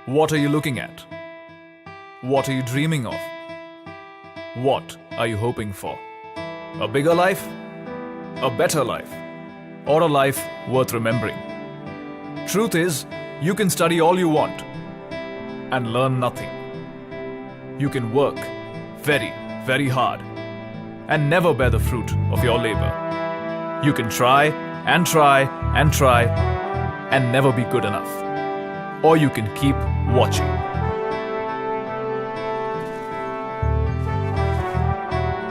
What are you looking at? What are you dreaming of? What are you hoping for? A bigger life? A better life? Or a life worth remembering? Truth is, you can study all you want and learn nothing. You can work very, very hard and never bear the fruit of your labor. You can try and try and try and never be good enough. Or you can keep watching.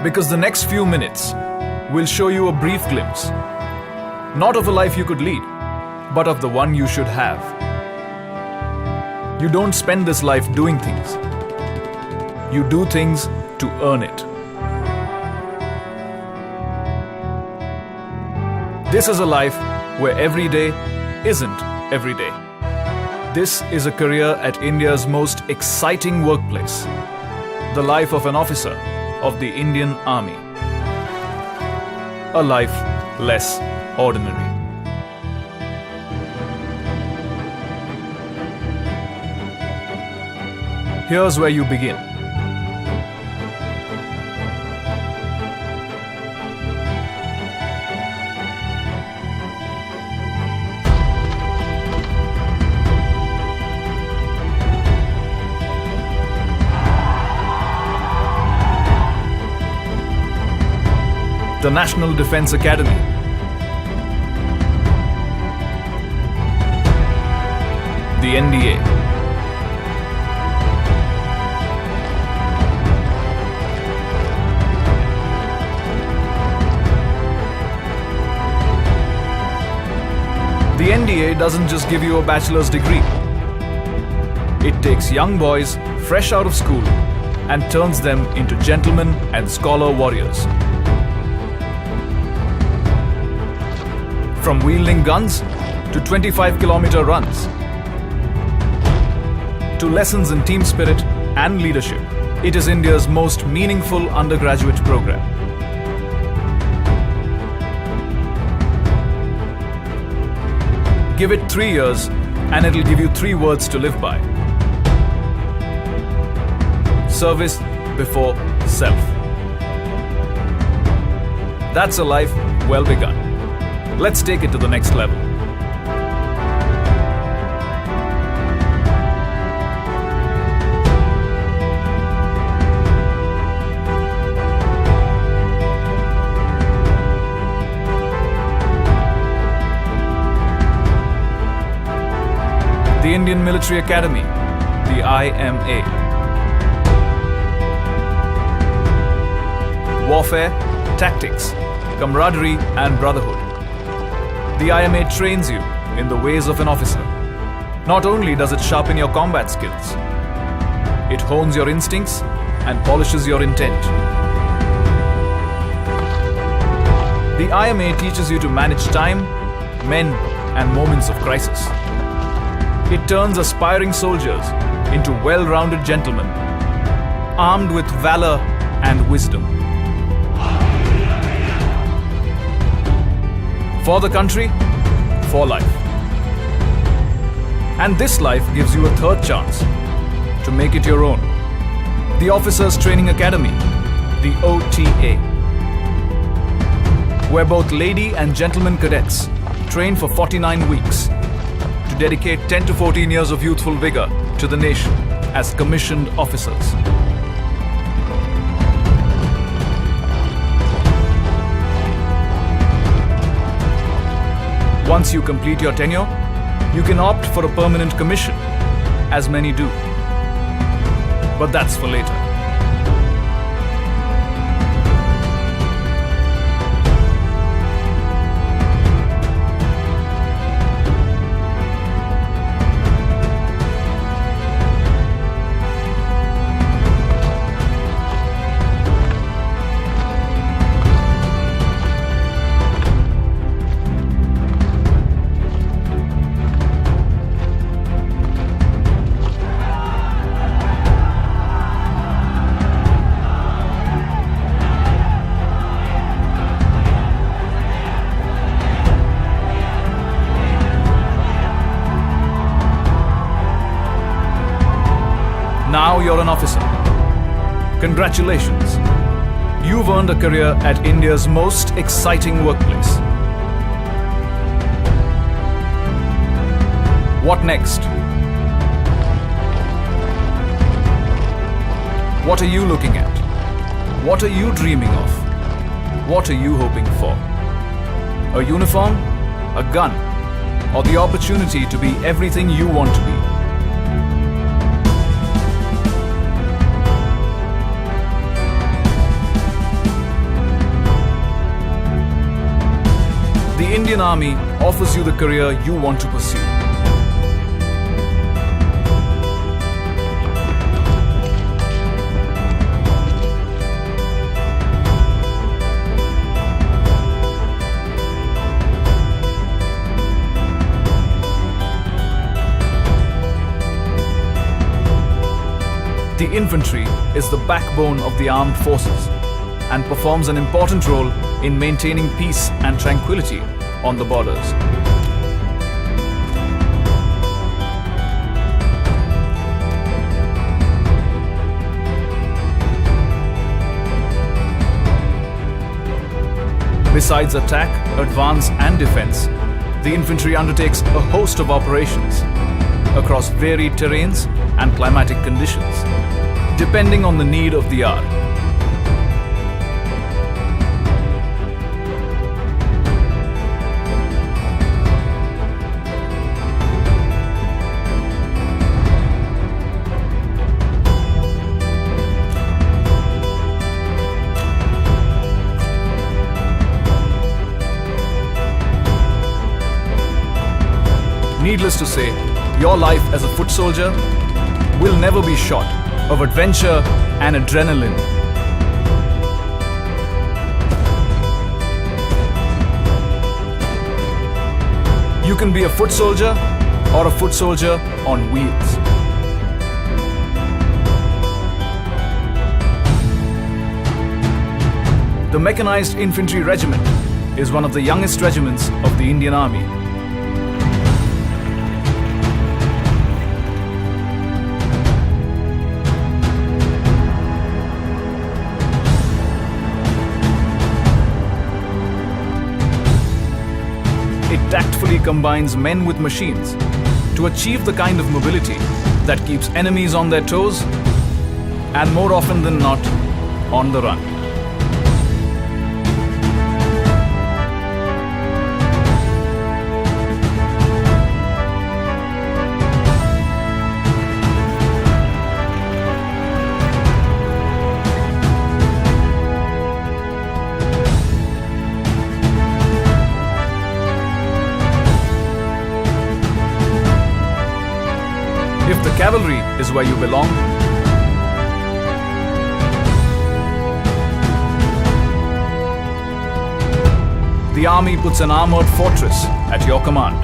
Because the next few minutes will show you a brief glimpse, not of a life you could lead, but of the one you should have. You don't spend this life doing things. You do things to earn it. This is a life where every day isn't every day. This is a career at India's most exciting workplace, the life of an officer of the Indian Army. A life less ordinary. Here's where you begin. The National Defence Academy. The NDA. The NDA doesn't just give you a bachelor's degree. It takes young boys fresh out of school and turns them into gentlemen and scholar warriors. From wielding guns to 25-kilometer runs, to lessons in team spirit and leadership, it is India's most meaningful undergraduate program. Give it 3 years and it'll give you 3 words to live by. Service before self. That's a life well begun. Let's take it to the next level. The Indian Military Academy, the IMA. Warfare, tactics, camaraderie and brotherhood. The IMA trains you in the ways of an officer. Not only does it sharpen your combat skills, it hones your instincts and polishes your intent. The IMA teaches you to manage time, men, and moments of crisis. It turns aspiring soldiers into well-rounded gentlemen, armed with valor and wisdom. For the country, for life. And this life gives you a third chance to make it your own. The Officers Training Academy, the OTA, where both lady and gentleman cadets train for 49 weeks to dedicate 10 to 14 years of youthful vigor to the nation as commissioned officers. Once you complete your tenure, you can opt for a permanent commission, as many do. But that's for later. you're an officer. Congratulations. You've earned a career at India's most exciting workplace. What next? What are you looking at? What are you dreaming of? What are you hoping for? A uniform? A gun? Or the opportunity to be everything you want to be? The Indian Army offers you the career you want to pursue. The infantry is the backbone of the armed forces and performs an important role in maintaining peace and tranquility on the borders. Besides attack, advance and defense, the infantry undertakes a host of operations across varied terrains and climatic conditions, depending on the need of the hour. Needless to say, your life as a foot soldier will never be short of adventure and adrenaline. You can be a foot soldier or a foot soldier on wheels. The Mechanized Infantry Regiment is one of the youngest regiments of the Indian Army. It tactfully combines men with machines to achieve the kind of mobility that keeps enemies on their toes and, more often than not, on the run. If the cavalry is where you belong, the army puts an armored fortress at your command.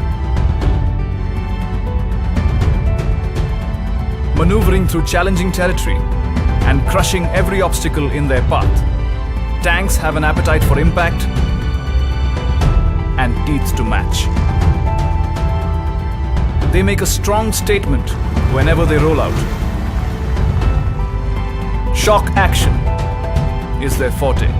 Maneuvering through challenging territory and crushing every obstacle in their path, tanks have an appetite for impact and teeth to match. They make a strong statement whenever they roll out. Shock action is their forte.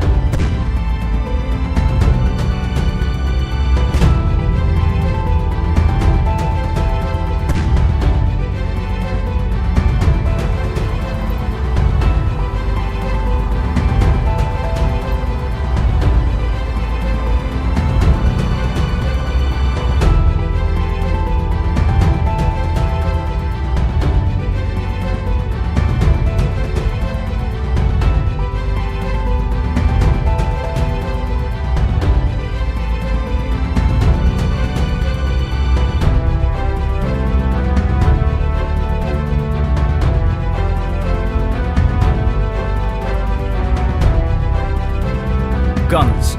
Guns.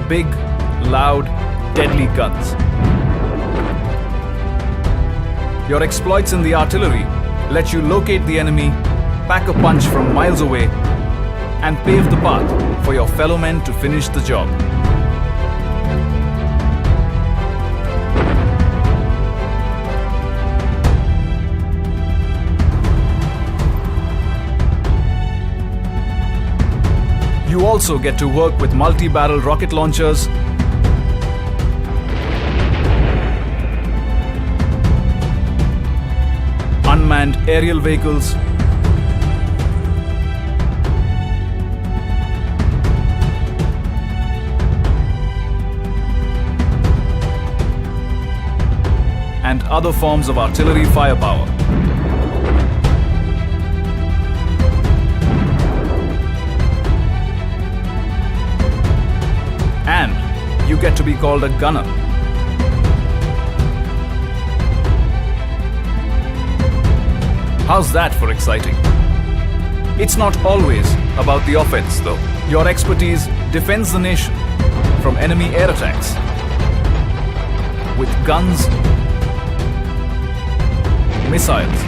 Big, loud, deadly guns. Your exploits in the artillery let you locate the enemy, pack a punch from miles away, and pave the path for your fellow men to finish the job. You also get to work with multi-barrel rocket launchers, unmanned aerial vehicles, and other forms of artillery firepower. And you get to be called a gunner. How's that for exciting? It's not always about the offense, though. Your expertise defends the nation from enemy air attacks with guns, missiles,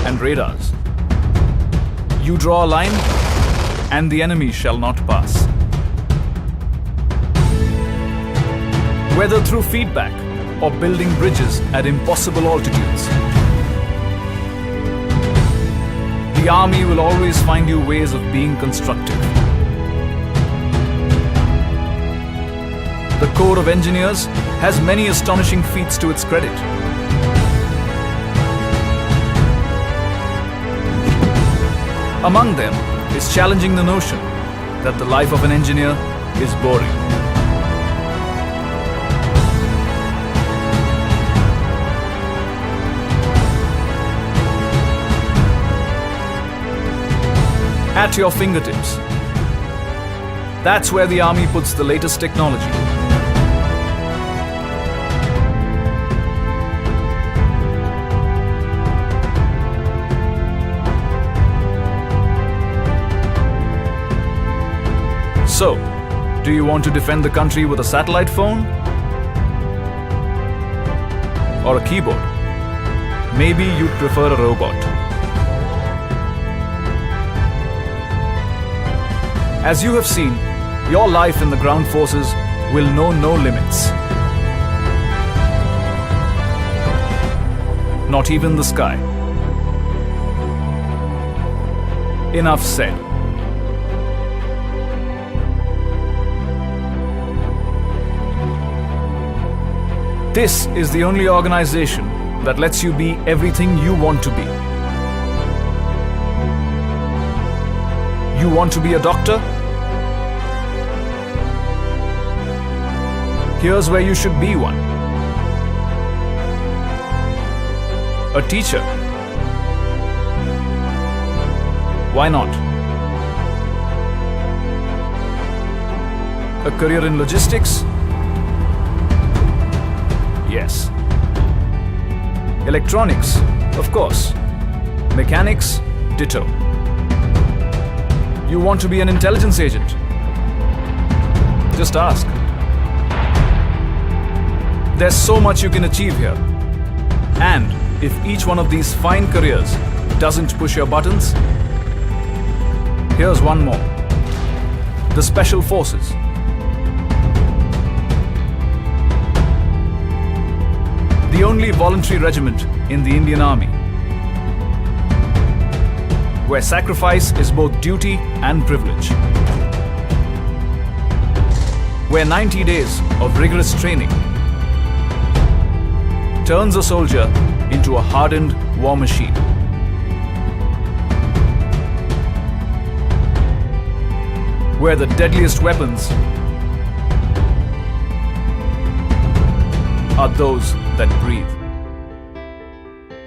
and radars. You draw a line, and the enemy shall not pass. Whether through feedback or building bridges at impossible altitudes, the army will always find you ways of being constructive. The Corps of Engineers has many astonishing feats to its credit. Among them is challenging the notion that the life of an engineer is boring. At your fingertips. That's where the army puts the latest technology. So, do you want to defend the country with a satellite phone? Or a keyboard? Maybe you'd prefer a robot. As you have seen, your life in the ground forces will know no limits. Not even the sky. Enough said. This is the only organization that lets you be everything you want to be. You want to be a doctor? Here's where you should be one. A teacher? Why not? A career in logistics? Yes. Electronics? Of course. Mechanics? Ditto. You want to be an intelligence agent? Just ask. There's so much you can achieve here. And if each one of these fine careers doesn't push your buttons, here's one more. The Special Forces. The only voluntary regiment in the Indian Army, where sacrifice is both duty and privilege. Where 90 days of rigorous training turns a soldier into a hardened war machine. Where the deadliest weapons are those that breathe.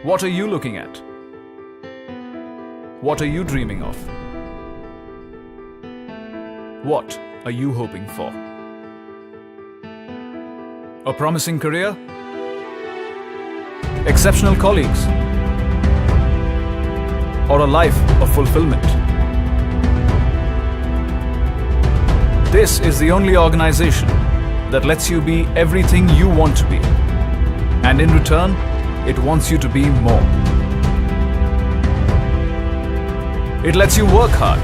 What are you looking at? What are you dreaming of? What are you hoping for? A promising career? Exceptional colleagues? Or a life of fulfillment? This is the only organization that lets you be everything you want to be. And in return, it wants you to be more. It lets you work hard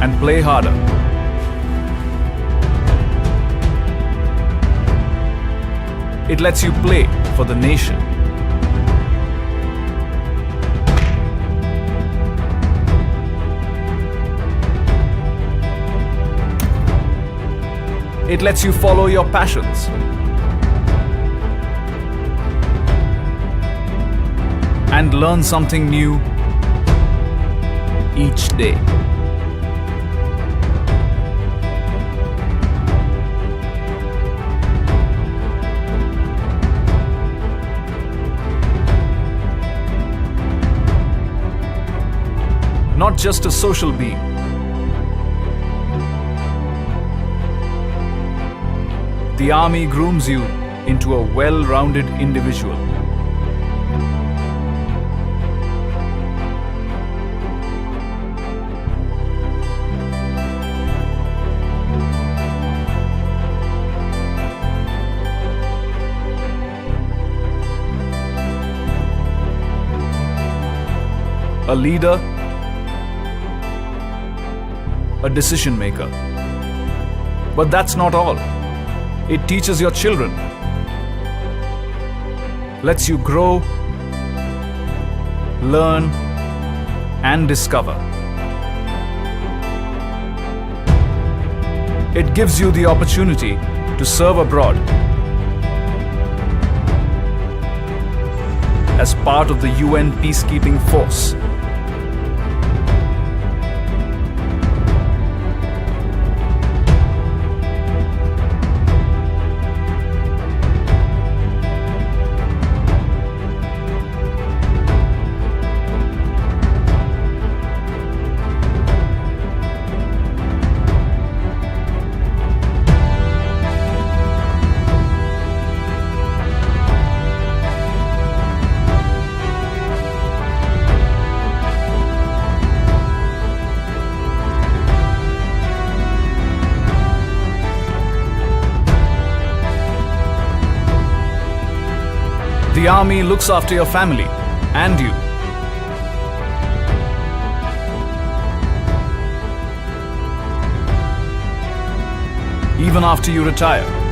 and play harder. It lets you play for the nation. It lets you follow your passions. And learn something new each day. Not just a social being. The army grooms you into a well-rounded individual. A leader, a decision maker. But that's not all. It teaches your children, lets you grow, learn, and discover. It gives you the opportunity to serve abroad as part of the UN peacekeeping force. The army looks after your family and you. Even after you retire.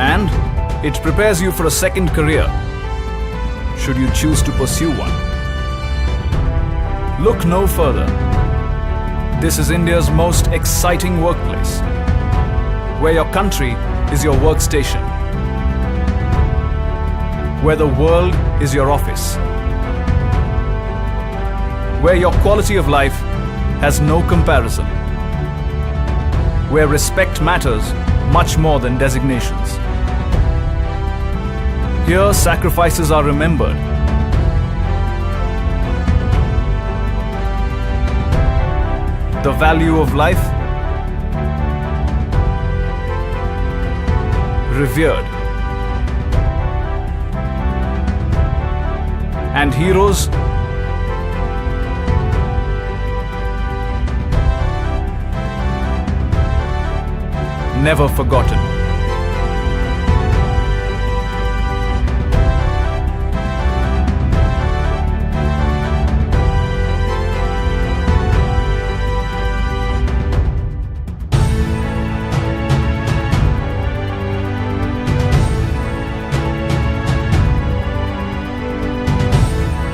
And it prepares you for a second career, should you choose to pursue one. Look no further. This is India's most exciting workplace, where your country is your workstation, where the world is your office, where your quality of life has no comparison, where respect matters much more than designations. Here, sacrifices are remembered. The value of life revered. And heroes never forgotten.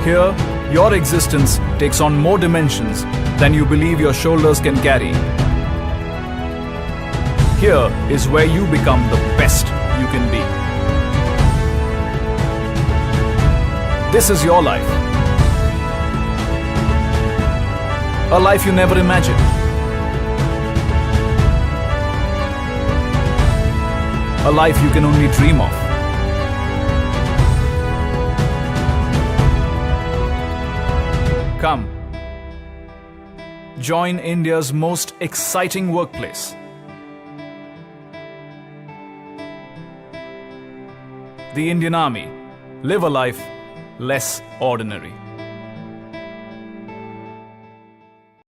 Here, your existence takes on more dimensions than you believe your shoulders can carry. Here is where you become the best you can be. This is your life. A life you never imagined. A life you can only dream of. Come, join India's most exciting workplace. The Indian Army. Live a life less ordinary.